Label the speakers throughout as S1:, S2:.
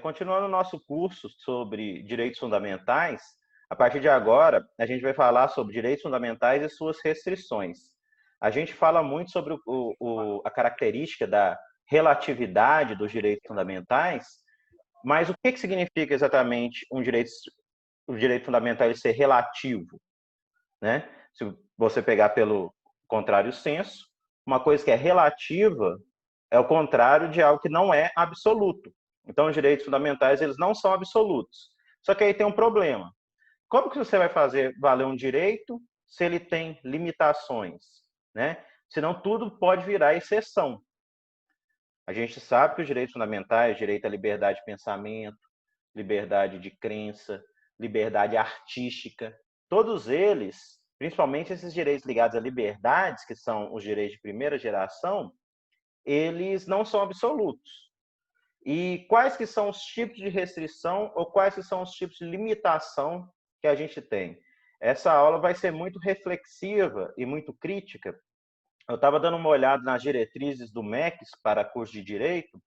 S1: Continuando o nosso curso sobre direitos fundamentais, a partir de agora, a gente vai falar sobre direitos fundamentais e suas restrições. A gente fala muito sobre a característica da relatividade dos direitos fundamentais, mas o que significa exatamente o direito fundamental ser relativo, né? Se você pegar pelo contrário senso, uma coisa que é relativa é o contrário de algo que não é absoluto. Então, os direitos fundamentais, eles não são absolutos. Só que aí tem um problema. Como que você vai fazer valer um direito se ele tem limitações, né? Senão tudo pode virar exceção. A gente sabe que os direitos fundamentais, direito à liberdade de pensamento, liberdade de crença, liberdade artística, todos eles, principalmente esses direitos ligados a liberdades, que são os direitos de primeira geração, eles não são absolutos. E quais que são os tipos de restrição ou quais que são os tipos de limitação que a gente tem? Essa aula vai ser muito reflexiva e muito crítica. Eu estava dando uma olhada nas diretrizes do MEC para curso de Direito,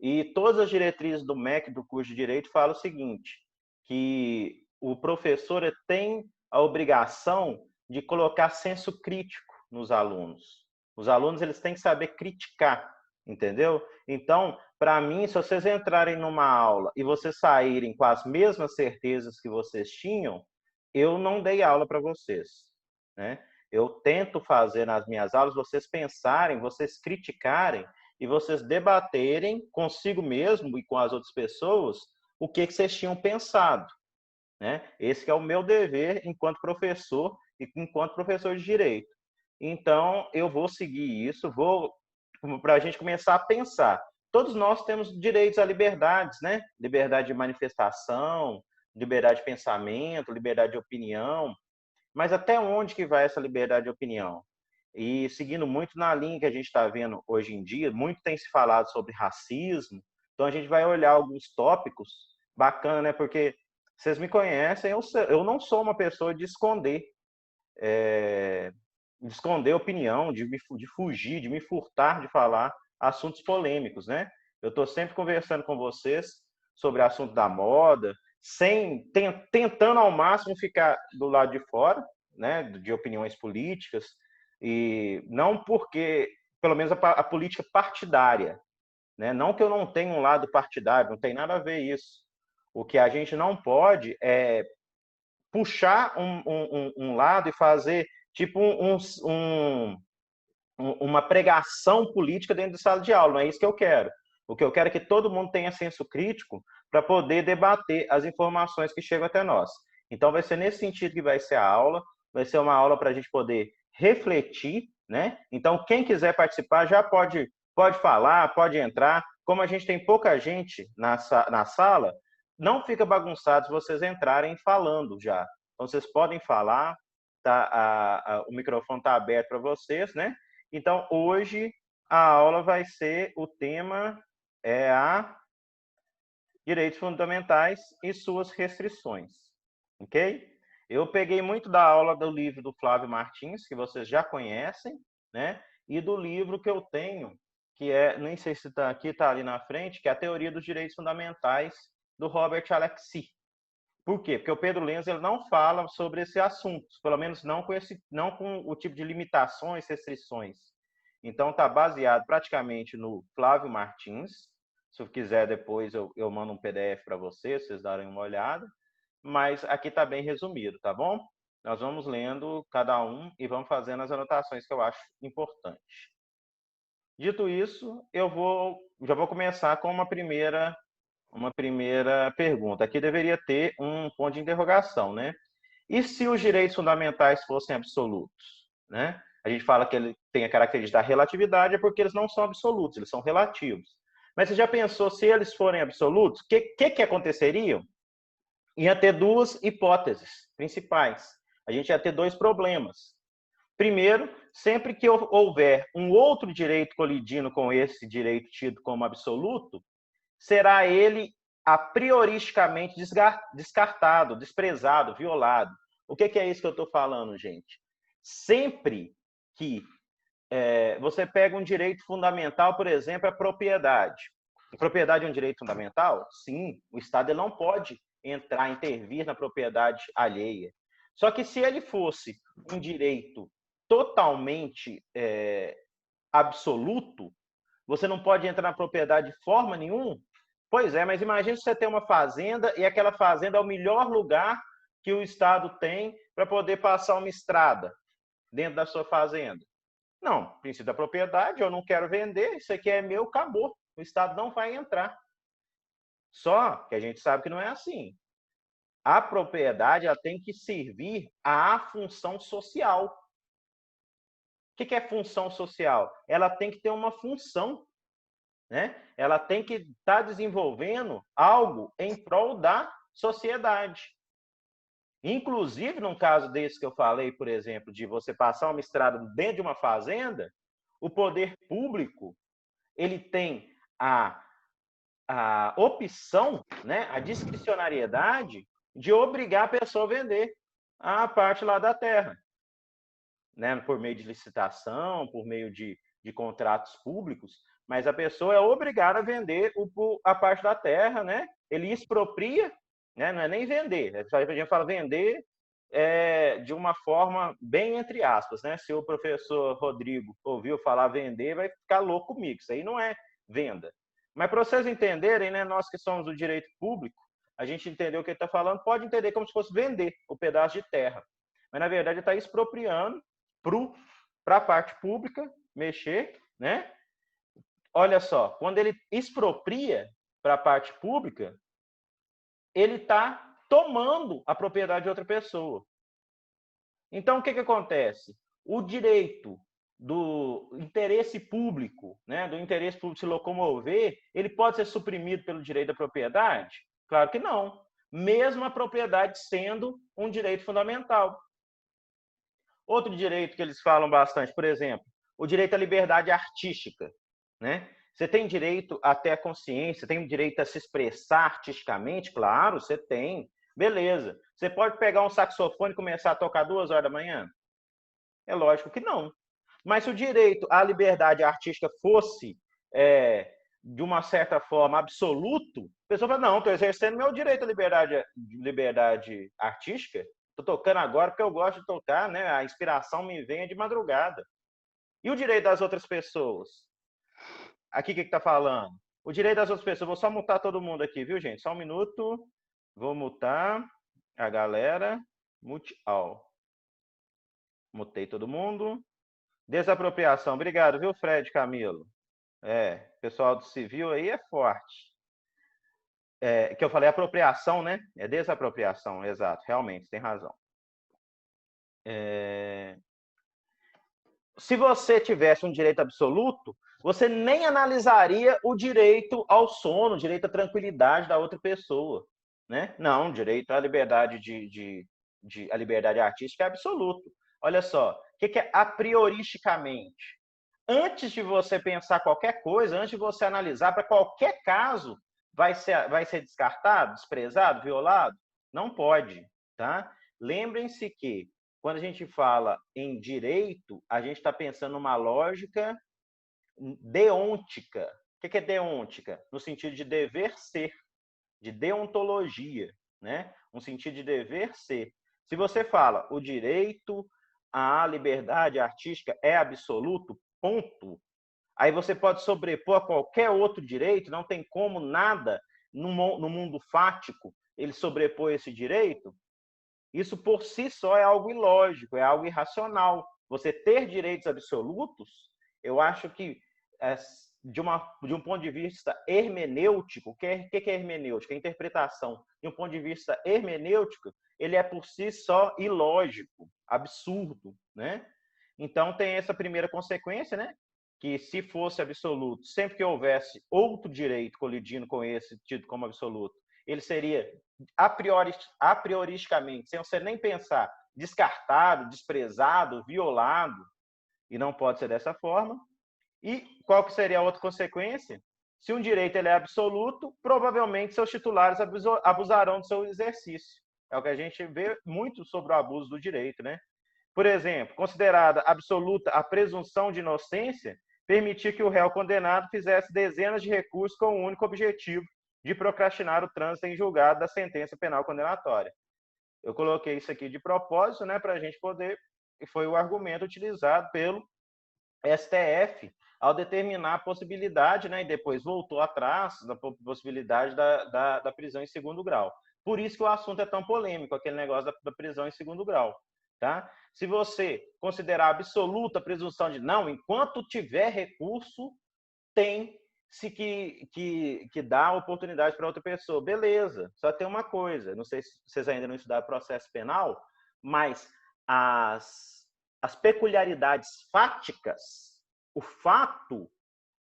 S1: e todas as diretrizes do MEC do curso de Direito falam o seguinte, que o professor tem a obrigação de colocar senso crítico nos alunos. Os alunos eles têm que saber criticar, entendeu? Então, para mim, se vocês entrarem numa aula e vocês saírem com as mesmas certezas que vocês tinham, eu não dei aula para vocês, né? Eu tento fazer nas minhas aulas vocês pensarem, vocês criticarem e vocês debaterem consigo mesmo e com as outras pessoas o que vocês tinham pensado, né? Esse é o meu dever enquanto professor e enquanto professor de direito. Então, eu vou seguir isso, para a gente começar a pensar. Todos nós temos direitos a liberdades, né? Liberdade de manifestação, liberdade de pensamento, liberdade de opinião. Mas até onde que vai essa liberdade de opinião? E seguindo muito na linha que a gente está vendo hoje em dia, muito tem se falado sobre racismo, então a gente vai olhar alguns tópicos bacana, né? Porque vocês me conhecem, eu não sou uma pessoa de esconder opinião, de fugir, de me furtar de falar assuntos polêmicos, né? Eu estou sempre conversando com vocês sobre assunto da moda, tentando ao máximo ficar do lado de fora, né, de opiniões políticas, e não porque, pelo menos a política partidária, né? Não que eu não tenha um lado partidário, não tem nada a ver isso. O que a gente não pode é puxar um lado e fazer tipo uma pregação política dentro de sala de aula. Não é isso que eu quero. O que eu quero é que todo mundo tenha senso crítico para poder debater as informações que chegam até nós. Então, vai ser nesse sentido que vai ser a aula. Vai ser uma aula para a gente poder refletir, né? Então, quem quiser participar já pode falar, pode entrar. Como a gente tem pouca gente na sala, não fica bagunçado se vocês entrarem falando já. Então, vocês podem falar, tá? O microfone está aberto para vocês, né? Então, hoje a aula vai ser, o tema a direitos fundamentais e suas restrições, ok? Eu peguei muito da aula do livro do Flávio Martins, que vocês já conhecem, né? E do livro que eu tenho, que nem sei se está aqui, está ali na frente, que é a Teoria dos Direitos Fundamentais, do Robert Alexy. Por quê? Porque o Pedro Lenz ele não fala sobre esse assunto, pelo menos não com o tipo de limitações, restrições. Então, está baseado praticamente no Flávio Martins. Se eu quiser, depois eu mando um PDF para vocês darem uma olhada. Mas aqui está bem resumido, tá bom? Nós vamos lendo cada um e vamos fazendo as anotações que eu acho importante. Dito isso, já vou começar com uma primeira pergunta. Aqui deveria ter um ponto de interrogação, né? E se os direitos fundamentais fossem absolutos, né? A gente fala que ele tem a característica da relatividade, é porque eles não são absolutos, eles são relativos. Mas você já pensou, se eles forem absolutos, o que aconteceria? Ia ter duas hipóteses principais. A gente ia ter dois problemas. Primeiro, sempre que houver um outro direito colidindo com esse direito tido como absoluto, será ele a prioristicamente descartado, desprezado, violado. O que é isso que eu estou falando, gente? Sempre que você pega um direito fundamental, por exemplo, a propriedade. A propriedade é um direito fundamental? Sim, o Estado ele não pode entrar, intervir na propriedade alheia. Só que se ele fosse um direito totalmente absoluto, você não pode entrar na propriedade de forma nenhuma? Pois é, mas imagine se você tem uma fazenda e aquela fazenda é o melhor lugar que o Estado tem para poder passar uma estrada dentro da sua fazenda. Não, princípio da propriedade, eu não quero vender, isso aqui é meu, acabou. O Estado não vai entrar. Só que a gente sabe que não é assim. A propriedade ela tem que servir à função social. O que é função social? Ela tem que ter uma função, né? Ela tem que estar desenvolvendo algo em prol da sociedade. Inclusive, num caso desse que eu falei, por exemplo, de você passar uma estrada dentro de uma fazenda, o poder público ele tem a opção, né, a discricionariedade de obrigar a pessoa a vender a parte lá da terra, né, por meio de licitação, por meio de contratos públicos, mas a pessoa é obrigada a vender a parte da terra, né? Ele expropria, né? Não é nem vender, a gente fala vender de uma forma bem entre aspas, né? Se o professor Rodrigo ouviu falar vender, vai ficar louco comigo, isso aí não é venda. Mas para vocês entenderem, né, nós que somos do direito público, a gente entendeu o que ele está falando, pode entender como se fosse vender o pedaço de terra. Mas, na verdade, ele está expropriando para a parte pública mexer, né? Olha só, quando ele expropria para a parte pública, ele está tomando a propriedade de outra pessoa. Então, o que acontece? O direito do interesse público, né, do interesse público se locomover, ele pode ser suprimido pelo direito da propriedade? Claro que não. Mesmo a propriedade sendo um direito fundamental. Outro direito que eles falam bastante, por exemplo, o direito à liberdade artística, né? Você tem direito a ter a consciência, tem direito a se expressar artisticamente? Claro, você tem. Beleza. Você pode pegar um saxofone e começar a tocar 2 horas da manhã? É lógico que não. Mas se o direito à liberdade artística fosse, de uma certa forma, absoluto, a pessoa fala, não, estou exercendo meu direito à liberdade artística, estou tocando agora porque eu gosto de tocar, né? A inspiração me vem de madrugada. E o direito das outras pessoas? Aqui o que está falando? O direito das outras pessoas. Vou só mutar todo mundo aqui, viu, gente? Só um minuto. Vou mutar a galera. Mute all. Mutei todo mundo. Desapropriação. Obrigado, viu, Fred Camilo? Pessoal do civil aí é forte. Que eu falei apropriação, né? É desapropriação, exato. Realmente, tem razão. Se você tivesse um direito absoluto, você nem analisaria o direito ao sono, o direito à tranquilidade da outra pessoa, né? Não, direito à liberdade a liberdade artística é absoluto. Olha só, o que é a prioristicamente? Antes de você pensar qualquer coisa, antes de você analisar para qualquer caso, vai ser descartado, desprezado, violado? Não pode, tá? Lembrem-se que quando a gente fala em direito, a gente está pensando numa lógica deôntica. O que é deôntica? No sentido de dever ser, de deontologia, né? Um sentido de dever ser. Se você fala o direito à liberdade artística é absoluto, ponto. Aí você pode sobrepor a qualquer outro direito, não tem como nada no mundo fático ele sobrepor esse direito. Isso por si só é algo ilógico, é algo irracional. Você ter direitos absolutos, eu acho que de um ponto de vista hermenêutico, o que é hermenêutica? A interpretação. De um ponto de vista hermenêutico, ele é por si só ilógico, absurdo, né? Então tem essa primeira consequência, né? Que se fosse absoluto, sempre que houvesse outro direito colidindo com esse tido como absoluto, ele seria a prioristicamente, sem você nem pensar, descartado, desprezado, violado, e não pode ser dessa forma. E qual que seria a outra consequência? Se um direito ele é absoluto, provavelmente seus titulares abusarão do seu exercício. É o que a gente vê muito sobre o abuso do direito, né? Por exemplo, considerada absoluta a presunção de inocência, permitir que o réu condenado fizesse dezenas de recursos com o único objetivo de procrastinar o trânsito em julgado da sentença penal condenatória. Eu coloquei isso aqui de propósito, né, para a gente poder, e foi o argumento utilizado pelo STF ao determinar a possibilidade, né, e depois voltou atrás da possibilidade da prisão em segundo grau. Por isso que o assunto é tão polêmico, aquele negócio da prisão em segundo grau. Tá? Se você considerar absoluta a presunção de não, enquanto tiver recurso, tem-se que dar oportunidade para outra pessoa. Beleza, só tem uma coisa, não sei se vocês ainda não estudaram processo penal, mas as peculiaridades fáticas, o fato,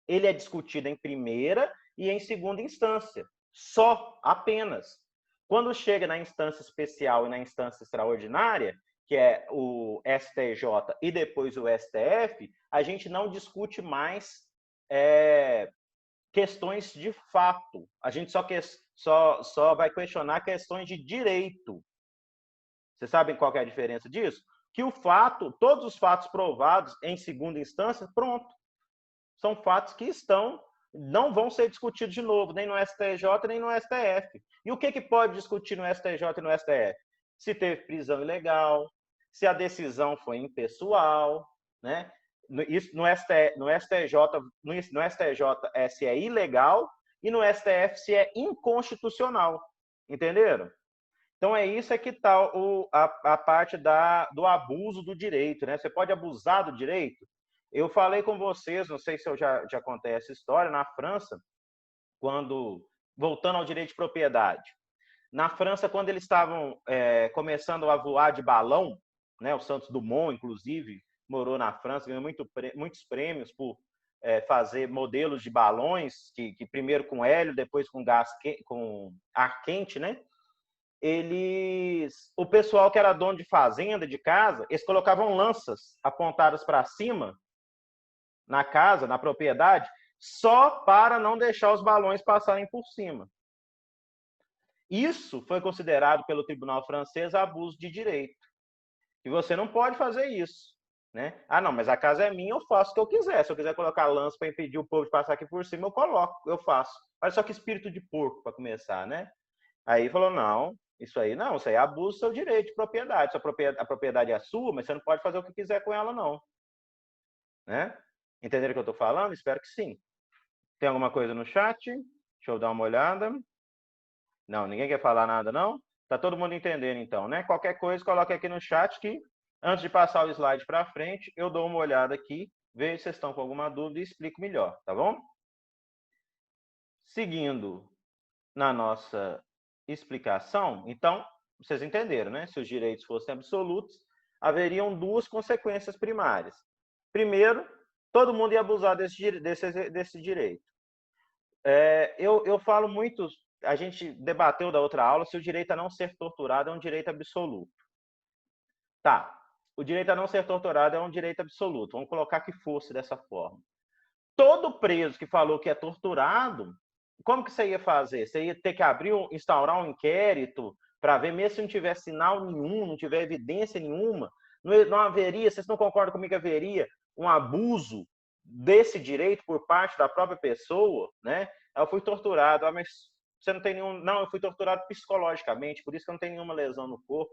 S1: ele é discutido em primeira e em segunda instância, só, apenas. Quando chega na instância especial e na instância extraordinária, que é o STJ e depois o STF, a gente não discute mais questões de fato. A gente só vai questionar questões de direito. Vocês sabem qual é a diferença disso? Que o fato, todos os fatos provados em segunda instância, pronto. São fatos que não vão ser discutidos de novo, nem no STJ, nem no STF. E o que pode discutir no STJ e no STF? Se teve prisão ilegal, se a decisão foi impessoal, né? Isso no STJ se é ilegal e no STF se é inconstitucional. Entenderam? Então, isso é que está a parte do abuso do direito, né? Você pode abusar do direito? Eu falei com vocês, não sei se eu já contei essa história, na França, voltando ao direito de propriedade. Na França, quando eles estavam começando a voar de balão, né, o Santos Dumont, inclusive, morou na França, ganhou muitos prêmios por fazer modelos de balões, que primeiro com hélio, depois com ar quente, né? O pessoal que era dono de fazenda, de casa, eles colocavam lanças apontadas para cima na casa, na propriedade, só para não deixar os balões passarem por cima. Isso foi considerado pelo Tribunal francês abuso de direito. E você não pode fazer isso, né? Ah, não, mas a casa é minha, eu faço o que eu quiser. Se eu quiser colocar lança para impedir o povo de passar aqui por cima, eu coloco, eu faço. Olha só que espírito de porco para começar, né? Aí falou, não, isso aí é abuso do seu direito de propriedade. A propriedade é sua, mas você não pode fazer o que quiser com ela, não. Né? Entenderam o que eu estou falando? Espero que sim. Tem alguma coisa no chat? Deixa eu dar uma olhada. Não, ninguém quer falar nada, não? Tá todo mundo entendendo, então, né? Qualquer coisa, coloque aqui no chat que, antes de passar o slide para frente, eu dou uma olhada aqui, vejo se vocês estão com alguma dúvida e explico melhor, tá bom? Seguindo na nossa explicação, então, vocês entenderam, né? Se os direitos fossem absolutos, haveriam duas consequências primárias. Primeiro, todo mundo ia abusar desse direito. Eu falo muito, a gente debateu da outra aula, se o direito a não ser torturado é um direito absoluto. Tá, o direito a não ser torturado é um direito absoluto, vamos colocar que fosse dessa forma. Todo preso que falou que é torturado, como que você ia fazer? Você ia ter que instaurar um inquérito para ver, mesmo se não tiver sinal nenhum, não tiver evidência nenhuma, não haveria, vocês não concordam comigo, haveria um abuso desse direito por parte da própria pessoa, né? Eu fui torturado, mas você não tem nenhum... Não, eu fui torturado psicologicamente, por isso que eu não tenho nenhuma lesão no corpo.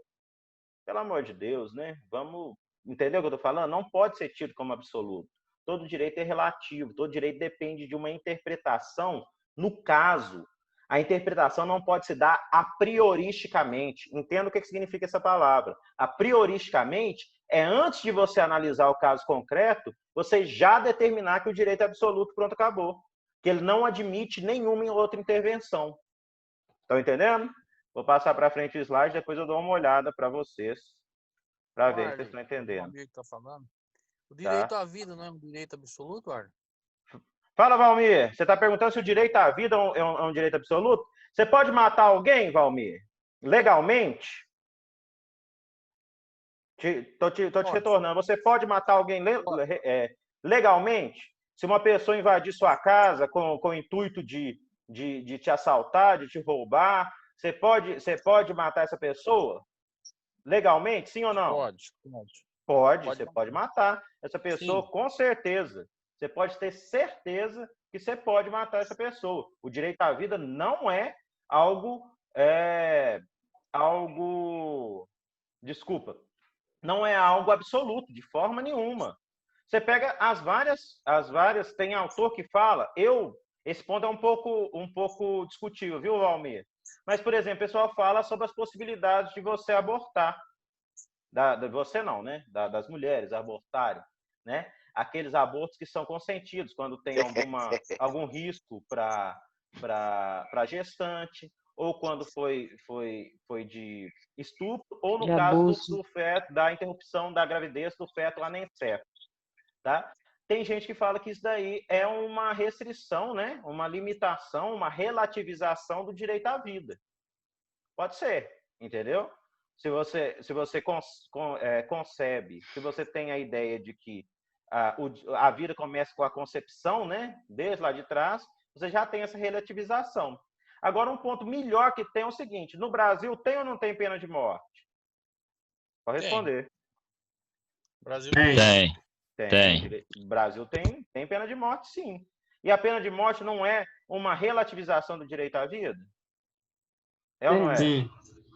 S1: Pelo amor de Deus, né? Vamos... Entendeu o que eu estou falando? Não pode ser tido como absoluto. Todo direito é relativo, todo direito depende de uma interpretação. No caso, a interpretação não pode se dar a prioristicamente. Entenda o que significa essa palavra. A prioristicamente é antes de você analisar o caso concreto, você já determinar que o direito é absoluto, pronto, acabou. Que ele não admite nenhuma outra intervenção. Estão entendendo? Vou passar para frente o slide, depois eu dou uma olhada para vocês, para ver se vocês estão entendendo.
S2: Tá falando. O direito à vida não é um direito absoluto, Arno?
S1: Fala, Valmir. Você está perguntando se o direito à vida é um direito absoluto? Você pode matar alguém, Valmir? Legalmente? Tô te retornando. Você pode matar alguém legalmente? Se uma pessoa invadir sua casa com o intuito de te assaltar, de te roubar, você pode matar essa pessoa? Legalmente, sim ou não?
S2: Pode.
S1: Você pode matar essa pessoa, sim. Com certeza. você pode ter certeza que você pode matar essa pessoa. O direito à vida não é algo, desculpa, não é algo absoluto, de forma nenhuma. Você pega as várias, tem autor que fala, esse ponto é um pouco discutível, viu, Valmir? Mas, por exemplo, o pessoal fala sobre as possibilidades de você abortar. Você não, né? Das mulheres abortarem, né? Aqueles abortos que são consentidos, quando tem algum risco para gestante, ou quando foi de estupro, ou no
S3: De
S1: caso
S3: abuso.
S1: do feto, da interrupção da gravidez do feto anencefalo, tá? Tem gente que fala que isso daí é uma restrição, né? Uma limitação, uma relativização do direito à vida. Pode ser, entendeu? Se você concebe, se você tem a ideia de que a vida começa com a concepção, né? Desde lá de trás, você já tem essa relativização. Agora, um ponto melhor que tem é o seguinte: no Brasil, tem ou não tem pena de morte? Pode responder.
S2: Brasil
S4: Tem.
S1: O Brasil tem pena de morte, sim. E a pena de morte não é uma relativização do direito à vida? É ou não é?
S5: Sim.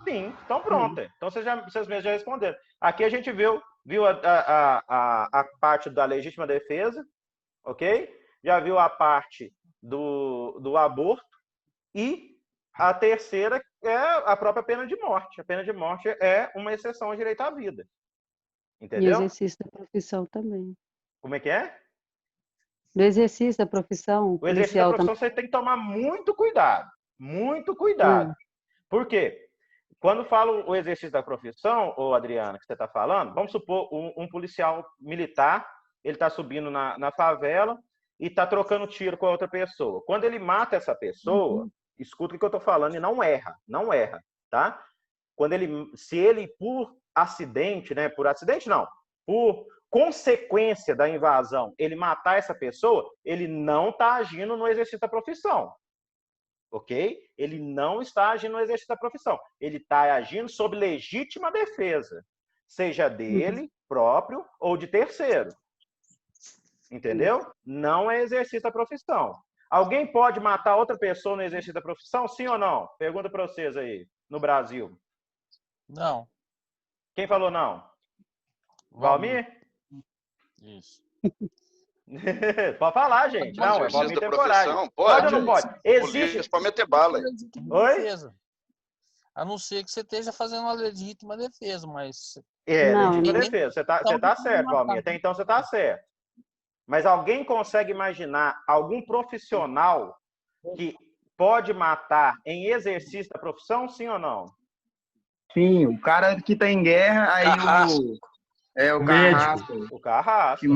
S1: Sim, então pronto. Então vocês mesmos já responderam. Aqui a gente viu a parte da legítima defesa, ok? Já viu a parte do aborto e a terceira é a própria pena de morte. A pena de morte é uma exceção ao direito à vida.
S3: E
S1: Entendeu?
S3: exercício da profissão também.
S1: Como é que é?
S3: No exercício da profissão,
S1: O exercício da
S3: policial
S1: profissão você tem que tomar muito cuidado. Muito cuidado. Por quê? Quando falo o exercício da profissão, ô Adriana, que você está falando, vamos supor um policial militar, ele está subindo na favela e está trocando tiro com a outra pessoa. Quando ele mata essa pessoa, escuta o que eu estou falando e não erra, tá? Se ele, por acidente, né? Por acidente não, por consequência da invasão, ele matar essa pessoa, ele não está agindo no exercício da profissão. Ok? Ele não está agindo no exercício da profissão. Ele está agindo sob legítima defesa, seja dele próprio ou de terceiro. Entendeu? Não é exercício da profissão. Alguém pode matar outra pessoa no exercício da profissão? Sim ou não? Pergunta para vocês aí, no Brasil.
S2: Não.
S1: Quem falou não? Valmir?
S2: Isso.
S1: Pode falar, gente. Não, é Valmir tem coragem. Pode ou não pode? Existe.
S6: Para meter bala.
S1: Oi?
S2: Defesa. A não ser que você esteja fazendo uma legítima defesa, mas...
S1: Legítima defesa. Você tá certo, Valmir. Até então você está certo. Mas alguém consegue imaginar algum profissional que pode matar em exercício da profissão, sim ou não?
S5: Sim, o cara que tá em guerra, aí o carrasco.
S1: O carrasco.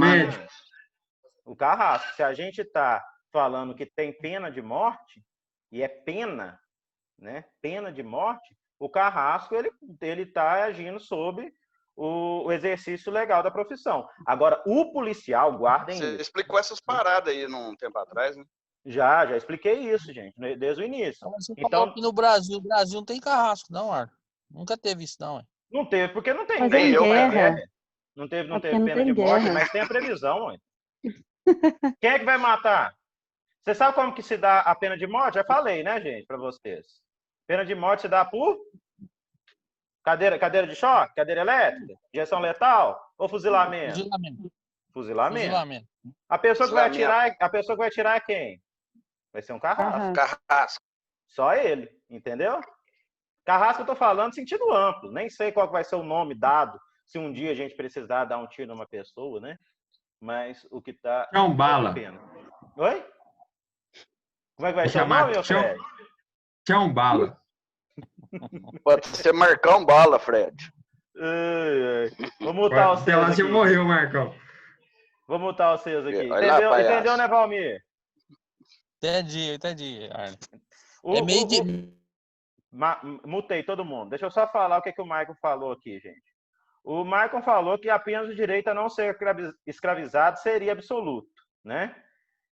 S1: O carrasco. Se a gente está falando que tem pena de morte, e é pena, né? Pena de morte, o carrasco ele está agindo sob o exercício legal da profissão. Agora, o policial, guardem isso.
S6: Você explicou essas paradas aí num tempo atrás, né?
S1: Já expliquei isso, gente, desde o início.
S2: Então, aqui no Brasil não tem carrasco, não, Arthur. Nunca teve isso, não.
S1: Não teve, porque não tem.
S3: Mas tem guerra.
S1: Não teve pena de morte, mas tem a previsão, ué. Quem é que vai matar? Você sabe como que se dá a pena de morte? Já falei, né, gente, para vocês. Pena de morte se dá por cadeira de choque, cadeira elétrica, injeção letal ou fuzilamento? Fuzilamento. A pessoa que vai atirar é quem? Vai ser um carrasco.
S6: Carrasco.
S1: Só ele, entendeu? Carrasco eu tô falando sentido amplo. Nem sei qual vai ser o nome dado se um dia a gente precisar dar um tiro numa pessoa, né? Mas o que tá...
S5: É um bala.
S1: Oi? Como é que vai ser o nome, meu Fred?
S5: Tchau, bala.
S6: Pode ser Marcão Bala, Fred.
S1: Vou mutar vocês aqui.
S5: Você morreu, Marcão.
S1: Vou mutar vocês aqui.
S6: Entendeu,
S1: né, Valmir?
S2: Entendi. É meio de...
S1: Mutei todo mundo. Deixa eu só falar o que o Michael falou aqui, gente. O Michael falou que apenas o direito a não ser escravizado seria absoluto, né?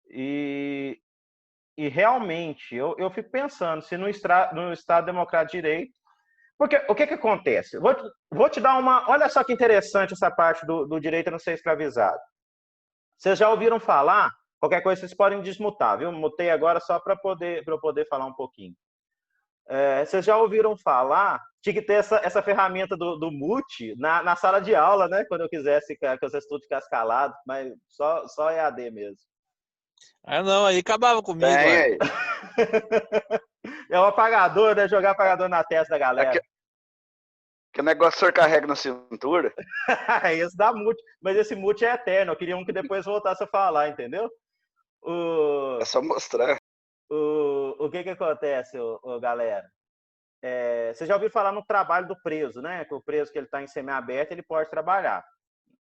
S1: E realmente, eu fico pensando se no Estado Democrático de Direito... Porque o que acontece? Vou te dar uma... Olha só que interessante essa parte do direito a não ser escravizado. Vocês já ouviram falar? Qualquer coisa vocês podem desmutar, viu? Mutei agora só para eu poder falar um pouquinho. Vocês já ouviram falar? Tinha que ter essa ferramenta do mute na sala de aula, né? Quando eu quisesse que os estudos ficassem calados, mas só EAD mesmo.
S2: Ah, não, aí acabava comigo.
S6: Tem
S2: Ué.
S6: aí.
S1: É o apagador, né? Jogar apagador na testa da galera.
S6: Que negócio que o senhor carrega na cintura?
S1: Esse dá mute. Mas esse mute é eterno. Eu queria um que depois voltasse a falar, entendeu?
S6: É só mostrar.
S1: O que acontece, galera? Você já ouviu falar no trabalho do preso, né? Que o preso que ele está em semiaberto, ele pode trabalhar,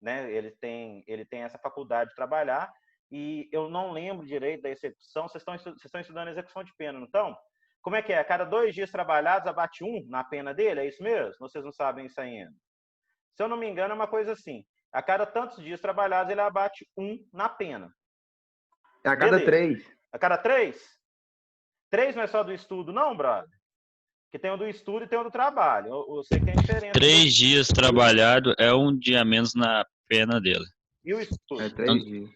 S1: né? Ele tem essa faculdade de trabalhar, e eu não lembro direito da execução. Vocês estão estudando execução de pena, não estão? Como é que é? A cada 2 dias trabalhados, abate 1 na pena dele? É isso mesmo? Vocês não sabem isso ainda? Se eu não me engano, é uma coisa assim. A cada tantos dias trabalhados, ele abate 1 na pena.
S5: É a cada
S1: Beleza.
S5: 3.
S1: A cada 3? 3 não é só do estudo, não, brother? Que tem o do estudo e tem o do trabalho. Eu sei que tem diferença.
S4: 3 dias trabalhado é 1 dia a menos na pena dele.
S1: E o estudo?
S5: É 3 dias.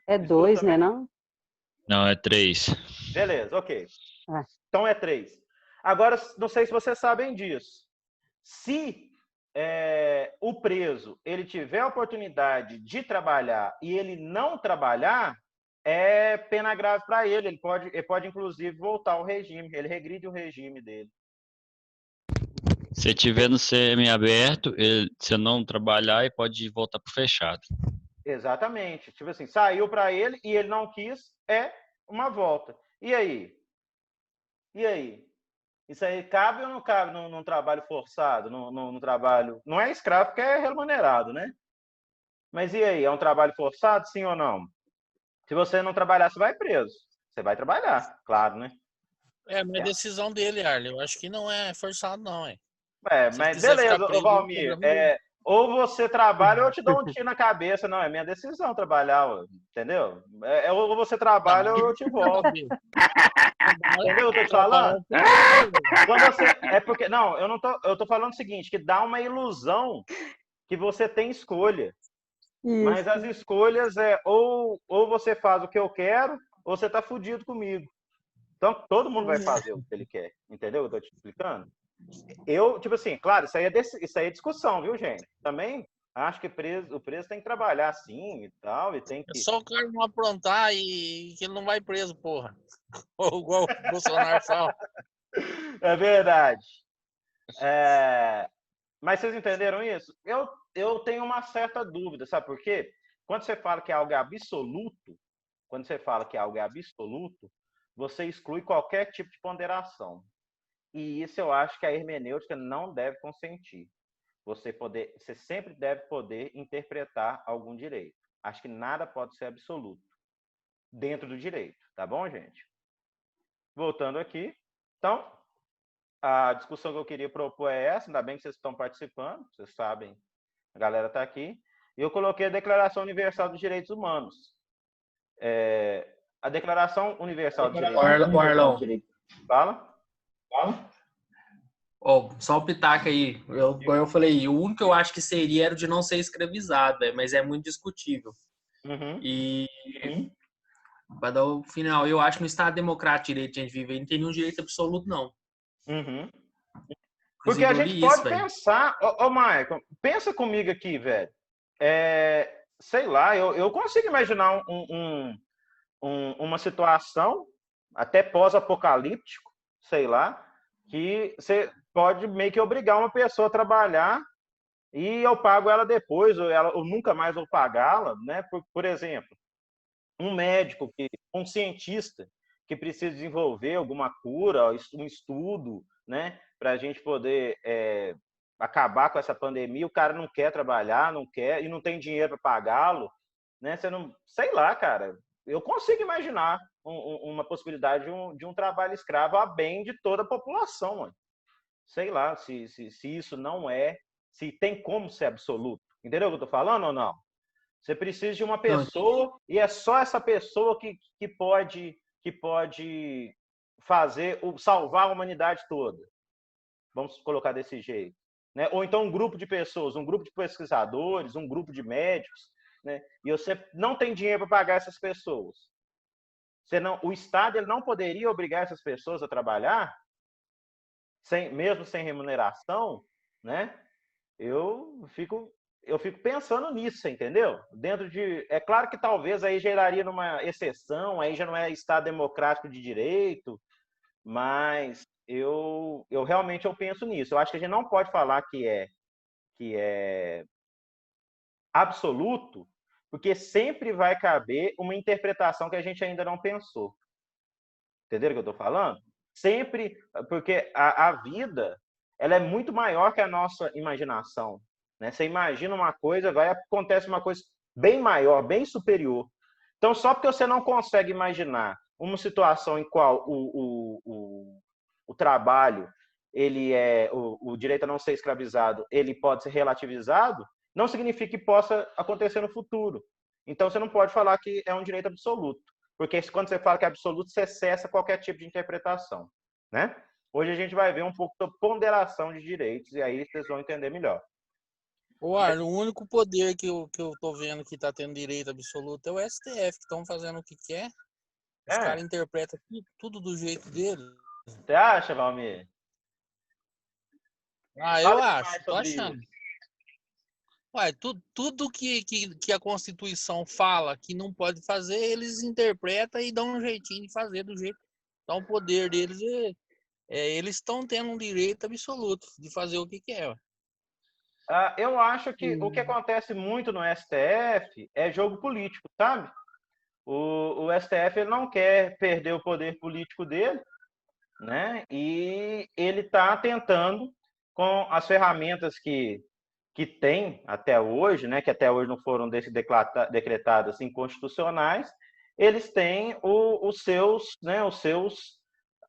S3: É 2, né, não?
S4: Não, é 3.
S1: Beleza, ok.
S3: Ah.
S1: Então é 3. Agora, não sei se vocês sabem disso. Se o preso ele tiver a oportunidade de trabalhar e ele não trabalhar, é pena grave para ele. Ele pode, inclusive, voltar ao regime. Ele regride o regime dele.
S4: Se tiver no semiaberto, se não trabalhar, ele pode voltar pro fechado.
S1: Exatamente. Tipo assim, saiu para ele e ele não quis, é uma volta. E aí? Isso aí cabe ou não cabe num trabalho forçado, num trabalho... Não é escravo porque é remunerado, né? Mas e aí? É um trabalho forçado, sim ou não? Se você não trabalhar, você vai preso. Você vai trabalhar, claro, né?
S2: Mas decisão dele, Arlen. Eu acho que não é forçado, não, hein?
S1: Mas beleza, Valmir. Ou você trabalha ou eu te dou um tiro na cabeça. Não, é minha decisão trabalhar, entendeu? Ou você trabalha ou eu te volto. Entendeu o que eu tô te falando? Porque, não, eu tô falando o seguinte, que dá uma ilusão que você tem escolha.
S3: Isso.
S1: Mas as escolhas ou você faz o que eu quero, ou você tá fudido comigo. Então, todo mundo vai fazer o que ele quer. Entendeu? Eu tô te explicando? Tipo assim, claro, isso aí é discussão, viu, gente? Também acho que o preso tem que trabalhar assim e tal, e tem que...
S2: É só o cara não aprontar e que ele não vai preso, porra. Ou igual o Bolsonaro fala.
S1: É verdade. Mas vocês entenderam isso? Eu tenho uma certa dúvida, sabe por quê? Quando você fala que algo é absoluto, você exclui qualquer tipo de ponderação. E isso eu acho que a hermenêutica não deve consentir. Você sempre deve poder interpretar algum direito. Acho que nada pode ser absoluto dentro do direito. Tá bom, gente? Voltando aqui. Então, a discussão que eu queria propor é essa. Ainda bem que vocês estão participando. Vocês sabem, a galera está aqui. E eu coloquei a Declaração Universal dos Direitos Humanos. A Declaração Universal dos Direitos Humanos...
S7: Arlão.
S1: Fala.
S7: Só um pitaco aí. Eu falei, o único que eu acho que seria era o de não ser escravizado, mas é muito discutível. E para dar o final, eu acho que no Estado democrático direito que a gente vive aí não tem nenhum direito absoluto, não.
S1: Porque a gente pode pensar... Ô, Michael, pensa comigo aqui, velho. Sei lá, eu consigo imaginar uma situação até pós-apocalíptico, sei lá, que você pode meio que obrigar uma pessoa a trabalhar e eu pago ela depois, ou nunca mais vou pagá-la, né? Por exemplo, um médico, um cientista que precisa desenvolver alguma cura, um estudo, né? Para a gente poder acabar com essa pandemia, o cara não quer trabalhar, não quer, e não tem dinheiro para pagá-lo, né? Você não, sei lá, cara. Eu consigo imaginar uma possibilidade de um trabalho escravo a bem de toda a população, mano. Sei lá se isso não se tem como ser absoluto. Entendeu o que eu tô falando ou não? Você precisa de uma pessoa e é só essa pessoa que pode salvar a humanidade toda. Vamos colocar desse jeito, né? Ou então um grupo de pessoas, um grupo de pesquisadores, um grupo de médicos, né? E você não tem dinheiro para pagar essas pessoas. O Estado ele não poderia obrigar essas pessoas a trabalhar, mesmo sem remuneração, né? Eu fico pensando nisso, você entendeu? É claro que talvez aí geraria numa exceção, aí já não é Estado democrático de direito, mas eu realmente penso nisso. Eu acho que a gente não pode falar que é absoluto, porque sempre vai caber uma interpretação que a gente ainda não pensou. Entenderam o que eu estou falando? Sempre, porque a vida ela é muito maior que a nossa imaginação. Né? Você imagina uma coisa, acontece uma coisa bem maior, bem superior. Então, só porque você não consegue imaginar uma situação em qual o trabalho, o direito a não ser escravizado, ele pode ser relativizado, não significa que possa acontecer no futuro. Então, você não pode falar que é um direito absoluto, porque quando você fala que é absoluto, você cessa qualquer tipo de interpretação, né? Hoje a gente vai ver um pouco da ponderação de direitos, e aí vocês vão entender melhor.
S2: O único poder que eu tô vendo que tá tendo direito absoluto é o STF, que estão fazendo o que quer. Os caras interpretam tudo do jeito deles.
S1: Você acha, Valmir?
S2: Eu acho, tô achando. Ué, tudo que a Constituição fala que não pode fazer, eles interpretam e dão um jeitinho de fazer do jeito. Então o poder deles eles estão tendo um direito absoluto de fazer o que quer.
S1: Eu acho que o que acontece muito no STF é jogo político, sabe? O STF ele não quer perder o poder político dele, né? E ele está tentando, com as ferramentas que tem até hoje, né? Que até hoje não foram decretadas inconstitucionais, eles têm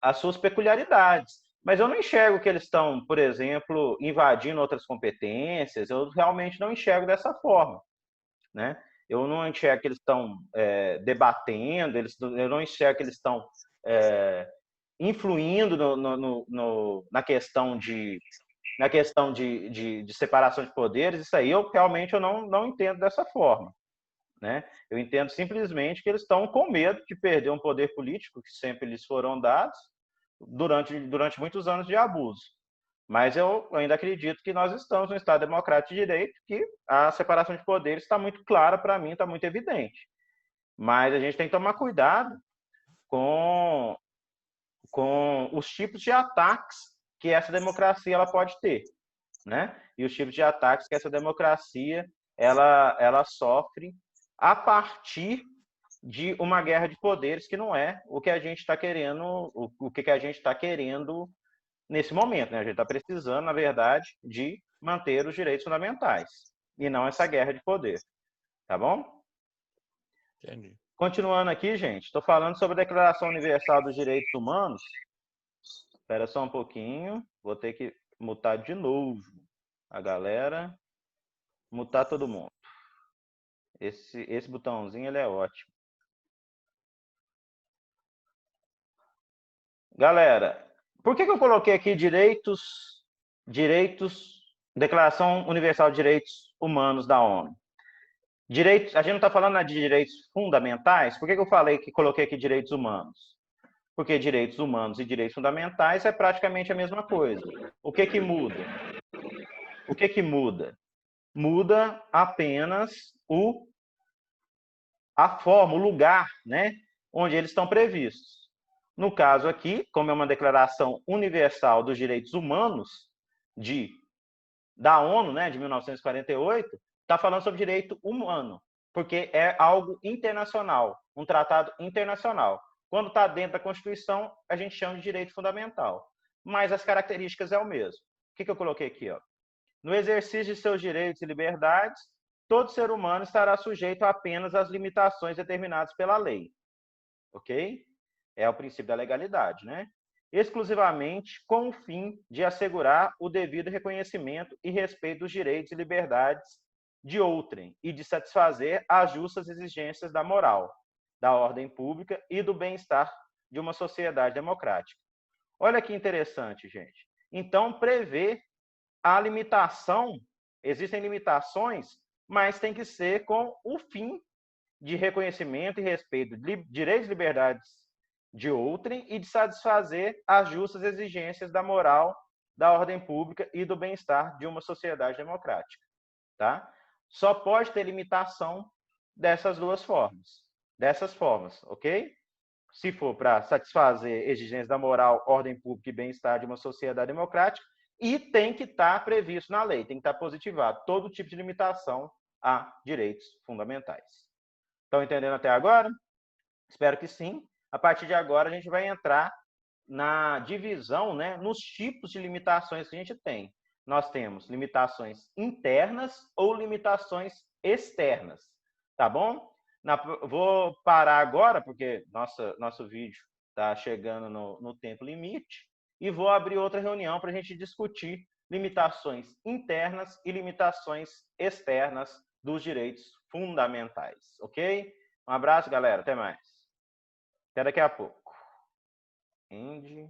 S1: as suas peculiaridades. Mas eu não enxergo que eles estão, por exemplo, invadindo outras competências. Eu realmente não enxergo dessa forma, né? Eu não enxergo que eles estão debatendo, eu não enxergo que eles estão influindo na questão de separação de poderes. Isso aí eu realmente não entendo dessa forma, né? Eu entendo simplesmente que eles estão com medo de perder um poder político que sempre lhes foram dados durante muitos anos de abuso. Mas eu ainda acredito que nós estamos no Estado democrático de direito, que a separação de poderes está muito clara para mim, está muito evidente. Mas a gente tem que tomar cuidado com os tipos de ataques que essa democracia ela pode ter, né? E os tipos de ataques que essa democracia ela sofre a partir de uma guerra de poderes, que não é o que a gente está querendo, o que a gente está querendo nesse momento, né? A gente está precisando, na verdade, de manter os direitos fundamentais e não essa guerra de poder, tá bom?
S2: Entendi.
S1: Continuando aqui, gente, estou falando sobre a Declaração Universal dos Direitos Humanos. Espera só um pouquinho, vou ter que mutar de novo a galera, mutar todo mundo. Esse botãozinho ele é ótimo. Galera, por que eu coloquei aqui Declaração Universal de Direitos Humanos da ONU? A gente não está falando de direitos fundamentais? Por que eu coloquei aqui direitos humanos? Porque direitos humanos e direitos fundamentais é praticamente a mesma coisa. O que muda? O que muda? Muda apenas a forma, o lugar, né, onde eles estão previstos. No caso aqui, como é uma Declaração Universal dos Direitos Humanos da ONU, né, de 1948, está falando sobre direito humano, porque é algo internacional, um tratado internacional. Quando está dentro da Constituição, a gente chama de direito fundamental. Mas as características é o mesmo. O que eu coloquei aqui? Ó? No exercício de seus direitos e liberdades, todo ser humano estará sujeito apenas às limitações determinadas pela lei. Ok? É o princípio da legalidade, né? Exclusivamente com o fim de assegurar o devido reconhecimento e respeito dos direitos e liberdades de outrem e de satisfazer as justas exigências da moral, da ordem pública e do bem-estar de uma sociedade democrática. Olha que interessante, gente. Então, prevê a limitação, existem limitações mas tem que ser com o fim de reconhecimento e respeito de direitos e liberdades de outrem e de satisfazer as justas exigências da moral, da ordem pública e do bem-estar de uma sociedade democrática, tá? Só pode ter limitação dessas formas, ok? Se for para satisfazer exigências da moral, ordem pública e bem-estar de uma sociedade democrática, e tem que estar previsto na lei, tem que estar positivado todo tipo de limitação a direitos fundamentais. Estão entendendo até agora? Espero que sim. A partir de agora, a gente vai entrar na divisão, né, nos tipos de limitações que a gente tem. Nós temos limitações internas ou limitações externas, tá bom? Vou parar agora, porque nosso vídeo está chegando no tempo limite, e vou abrir outra reunião para a gente discutir limitações internas e limitações externas dos direitos fundamentais, ok? Um abraço, galera. Até mais. Até daqui a pouco. End.